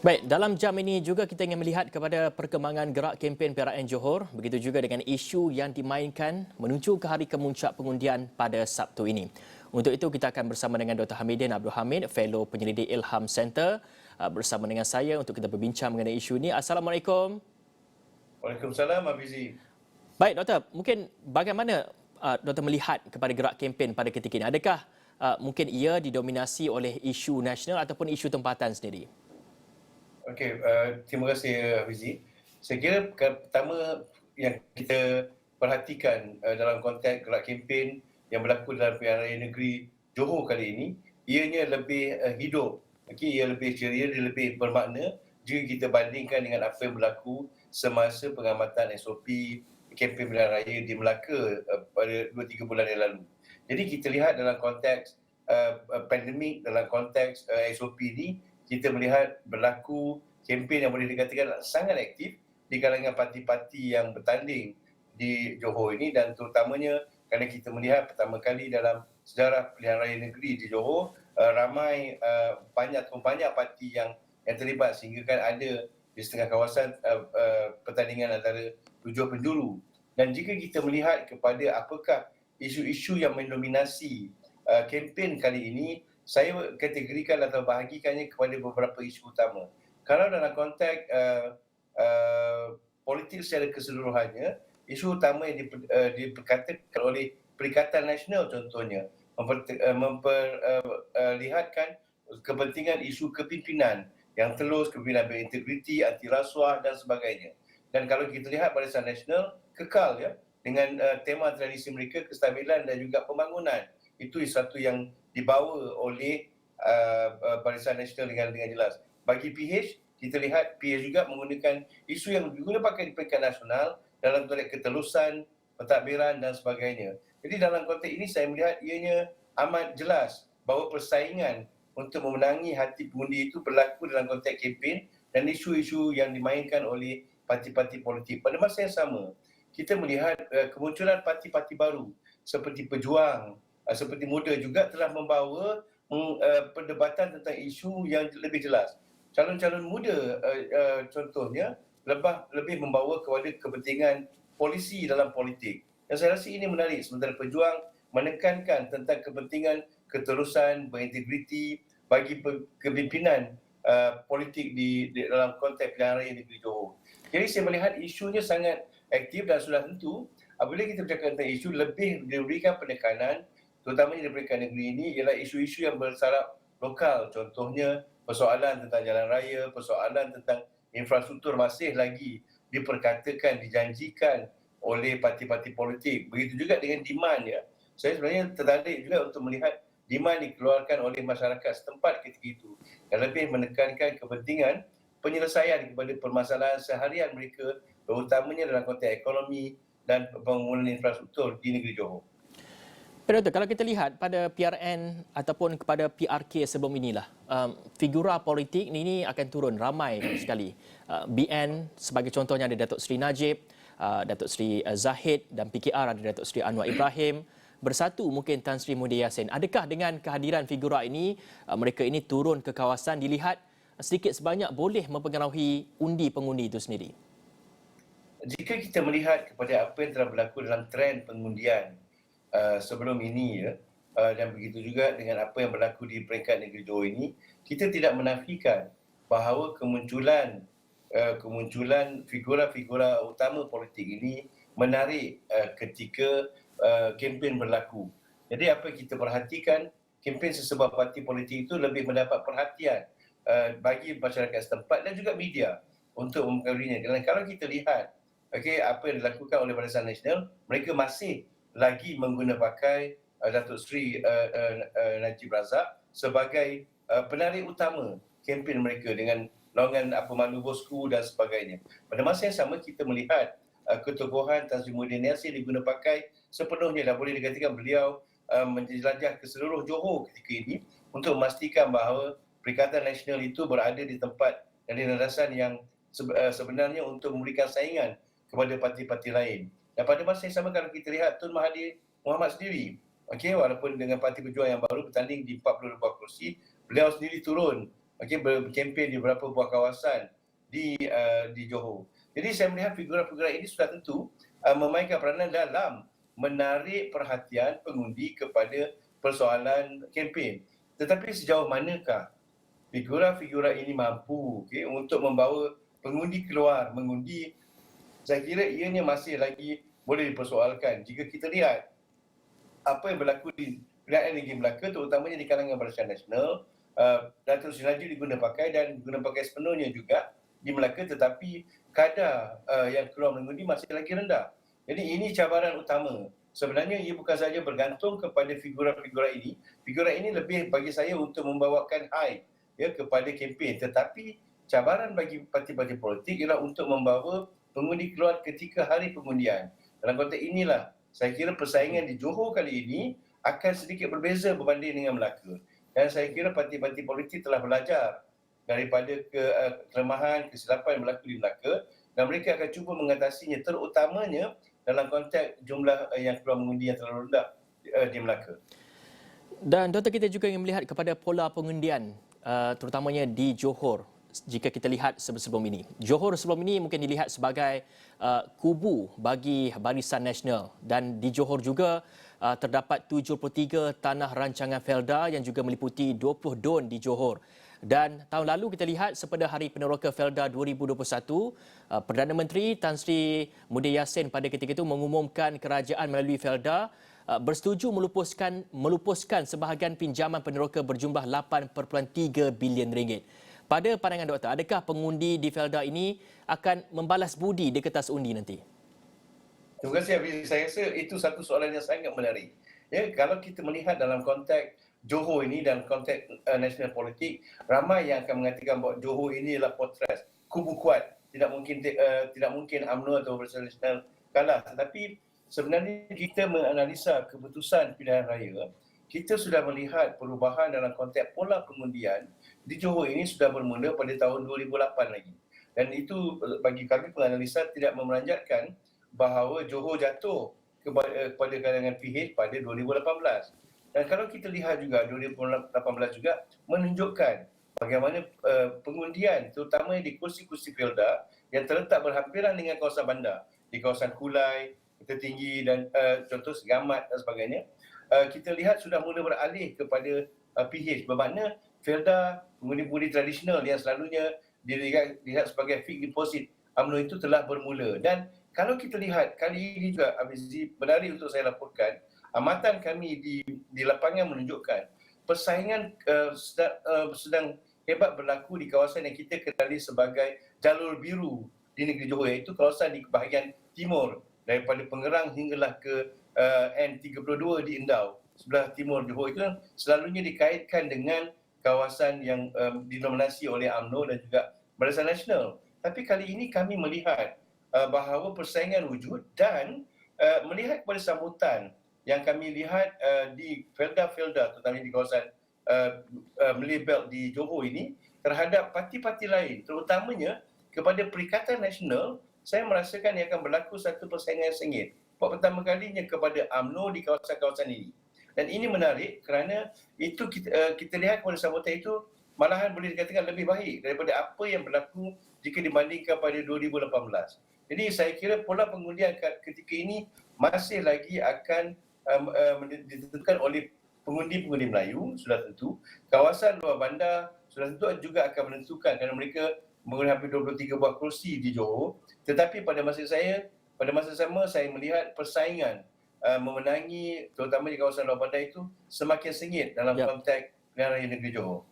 Baik, dalam jam ini juga kita ingin melihat kepada perkembangan gerak kempen PRN Johor, begitu juga dengan isu yang dimainkan menuju ke hari kemuncak pengundian pada Sabtu ini. Untuk itu kita akan bersama dengan Dr. Hamidin Abdul Hamid, Fellow Penyelidik Ilham Center, bersama dengan saya untuk kita berbincang mengenai isu ini. Assalamualaikum. Waalaikumsalam, Abizi. Baik, Doktor, mungkin bagaimana Doktor melihat kepada gerak kempen pada ketika ini? Adakah mungkin ia didominasi oleh isu nasional ataupun isu tempatan sendiri? Okey, terima kasih Abizi. Saya kira pertama yang kita perhatikan dalam konteks gerak kempen yang berlaku dalam pilihan raya negeri Johor kali ini, ianya lebih hidup. Okey, ia lebih ceria, dia lebih bermakna jika kita bandingkan dengan apa yang berlaku semasa pengamatan SOP kempen pilihan raya di Melaka pada 2-3 bulan yang lalu. Jadi kita lihat dalam konteks pandemik, dalam konteks SOP ini, kita melihat berlaku kempen yang boleh dikatakan sangat aktif di kalangan parti-parti yang bertanding di Johor ini, dan terutamanya kerana kita melihat pertama kali dalam sejarah pilihan raya negeri di Johor ramai banyak parti yang terlibat, sehingga kan ada di setengah kawasan pertandingan antara 7 penjuru. Dan jika kita melihat kepada apakah isu-isu yang mendominasi kempen kali ini, saya kategorikan atau bahagikannya kepada beberapa isu utama. Kalau dalam konteks politik secara keseluruhannya, isu utama yang diperkatakan oleh Perikatan Nasional contohnya memperlihatkan kepentingan isu kepimpinan yang telus, kepimpinan berintegriti, anti rasuah dan sebagainya. Dan kalau kita lihat Barisan Nasional kekal ya dengan tema tradisi mereka, kestabilan dan juga pembangunan. Itu satu yang dibawa oleh Barisan Nasional dengan jelas. Bagi PH, kita lihat PH juga menggunakan isu yang digunakan pakai di peringkat nasional dalam konteks ketelusan, pentadbiran dan sebagainya. Jadi dalam konteks ini saya melihat ianya amat jelas bahawa persaingan untuk memenangi hati pengundi itu berlaku dalam konteks kempen dan isu-isu yang dimainkan oleh parti-parti politik. Pada masa yang sama, kita melihat kemunculan parti-parti baru seperti Pejuang, seperti Muda juga telah membawa perdebatan tentang isu yang lebih jelas. Calon-calon muda contohnya lebih membawa kepada kepentingan polisi dalam politik. Dan saya rasa ini menarik, sementara Pejuang menekankan tentang kepentingan keterusan, berintegriti bagi kepimpinan politik di dalam konteks pilihan raya negeri Johor. Jadi saya melihat isunya sangat aktif dan sudah tentu apabila kita bercakap tentang isu, lebih diberikan penekanan terutamanya di peringkat negeri ini ialah isu-isu yang bersaraf lokal. Contohnya persoalan tentang jalan raya, persoalan tentang infrastruktur masih lagi diperkatakan, dijanjikan oleh parti-parti politik. Begitu juga dengan demand ya. Saya sebenarnya tertarik juga untuk melihat demand dikeluarkan oleh masyarakat setempat ketika itu yang lebih menekankan kepentingan penyelesaian kepada permasalahan seharian mereka, terutamanya dalam konteks ekonomi dan pembangunan infrastruktur di negeri Johor. Doktor, kalau kita lihat pada PRN ataupun kepada PRK sebelum inilah, figura politik ini akan turun ramai sekali. BN sebagai contohnya ada Datuk Seri Najib, Datuk Seri Zahid, dan PKR ada Datuk Seri Anwar Ibrahim. Bersatu mungkin Tan Sri Muhyiddin Yassin. Adakah dengan kehadiran figura ini, mereka ini turun ke kawasan dilihat sedikit sebanyak boleh mempengaruhi undi pengundi itu sendiri? Jika kita melihat kepada apa yang telah berlaku dalam trend pengundian sebelum ini ya, dan begitu juga dengan apa yang berlaku di peringkat negeri Johor ini, kita tidak menafikan bahawa kemunculan figura-figura utama politik ini menarik ketika kempen berlaku. Jadi apa yang kita perhatikan, kempen sesebuah parti politik itu lebih mendapat perhatian bagi masyarakat setempat dan juga media untuk mempengaruhinya. Dan kalau kita lihat apa yang dilakukan oleh Barisan Nasional, mereka masih lagi menggunakan pakai Datuk Seri Najib Razak sebagai penarik utama kempen mereka dengan longan apa malu bosku dan sebagainya. Pada masa yang sama kita melihat ketokohan Tan Sri Muhyiddin Yassin diguna pakai sepenuhnya dan boleh dikatakan beliau menjelajah ke seluruh Johor ketika ini untuk memastikan bahawa Perikatan Nasional itu berada di tempat dan di landasan yang sebenarnya untuk memberikan saingan kepada parti-parti lain. Dan pada masa yang sama kalau kita lihat Tun Mahathir Mohamad sendiri, walaupun dengan Parti Pejuang yang baru bertanding di 42 kursi, beliau sendiri turun berkempen di beberapa buah kawasan di Johor. Jadi saya melihat figura-figura ini sudah tentu memainkan peranan dalam menarik perhatian pengundi kepada persoalan kempen. Tetapi sejauh manakah figura-figura ini mampu untuk membawa pengundi keluar mengundi? Saya kira ianya masih lagi boleh dipersoalkan. Jika kita lihat apa yang berlaku di pilihan Negeri Melaka, terutamanya di kalangan Barisan Nasional, Datuk Seri Najib diguna pakai sepenuhnya juga di Melaka, tetapi kadar yang keluar mengundi masih lagi rendah. Jadi ini cabaran utama. Sebenarnya ia bukan sahaja bergantung kepada figura-figura ini. Figura ini lebih bagi saya untuk membawakan hype kepada kempen. Tetapi cabaran bagi parti-parti politik ialah untuk membawa pengundi keluar ketika hari pengundian. Dalam konteks inilah saya kira persaingan di Johor kali ini akan sedikit berbeza berbanding dengan Melaka. Dan saya kira parti-parti politik telah belajar daripada kelemahan, kesilapan yang berlaku di Melaka, dan mereka akan cuba mengatasinya, terutamanya dalam konteks jumlah yang keluar mengundi yang terlalu rendah di Melaka. Dan Doktor, kita juga ingin melihat kepada pola pengundian terutamanya di Johor. Jika kita lihat sebelum ini, Johor sebelum ini mungkin dilihat sebagai kubu bagi Barisan Nasional, dan di Johor juga terdapat 73 tanah rancangan Felda yang juga meliputi 20 DUN di Johor. Dan tahun lalu kita lihat sepada Hari Peneroka Felda 2021, Perdana Menteri Tan Sri Muhyiddin Yassin pada ketika itu mengumumkan kerajaan melalui Felda bersetuju melupuskan sebahagian pinjaman peneroka berjumlah 8.3 bilion ringgit. Pada pandangan doktor, adakah pengundi di Felda ini akan membalas budi di kertas undi nanti? Terima kasih Hafiz. Saya rasa itu satu soalan yang sangat menarik. Ya, kalau kita melihat dalam konteks Johor ini dan konteks nasional politik, ramai yang akan mengatakan bahawa Johor ini adalah fortress, kubu kuat. Tidak mungkin UMNO atau Barisan Nasional kalah. Tetapi sebenarnya kita menganalisa keputusan pilihan raya, kita sudah melihat perubahan dalam konteks pola pengundian di Johor ini sudah bermula pada tahun 2008 lagi. Dan itu bagi kami penganalisa tidak memeranjatkan bahawa Johor jatuh kepada kalangan PH pada 2018. Dan kalau kita lihat juga 2018 juga menunjukkan bagaimana pengundian terutama di kursi-kursi Felda yang terletak berhampiran dengan kawasan bandar, di kawasan Kulai, Tertinggi dan contoh Segamat dan sebagainya, kita lihat sudah mula beralih kepada PH, bermakna Felda pengundi-pengundi tradisional yang selalunya dilihat sebagai fixed deposit UMNO itu telah bermula. Dan kalau kita lihat kali ini juga, Abizi, menarik untuk saya laporkan, amatan kami di lapangan menunjukkan persaingan sedang hebat berlaku di kawasan yang kita kenali sebagai jalur biru di negeri Johor, iaitu kawasan di bahagian timur daripada Pengerang hinggalah ke N32 di Indau, sebelah timur Johor. Itu selalunya dikaitkan dengan kawasan yang dinominasi oleh UMNO dan juga Barisan Nasional. Tapi kali ini kami melihat bahawa persaingan wujud dan melihat kepada sambutan yang kami lihat di Felda-Felda, terutama di kawasan Malay Belt di Johor ini, terhadap parti-parti lain, terutamanya kepada Perikatan Nasional, saya merasakan yang akan berlaku satu persaingan sengit. Buat pertama kalinya kepada UMNO di kawasan-kawasan ini. Dan ini menarik kerana itu kita lihat kepada sambutan itu malahan boleh dikatakan lebih baik daripada apa yang berlaku jika dibandingkan pada 2018. Jadi saya kira pola pengundian ketika ini masih lagi akan ditentukan oleh pengundi-pengundi Melayu, sudah tentu. Kawasan luar bandar sudah tentu juga akan menentukan kerana mereka mengundi hampir 23 buah kursi di Johor. Tetapi pada masa sama saya melihat persaingan memenangi terutama di kawasan luar bandar itu semakin sengit dalam konteks pilihan raya negeri Johor.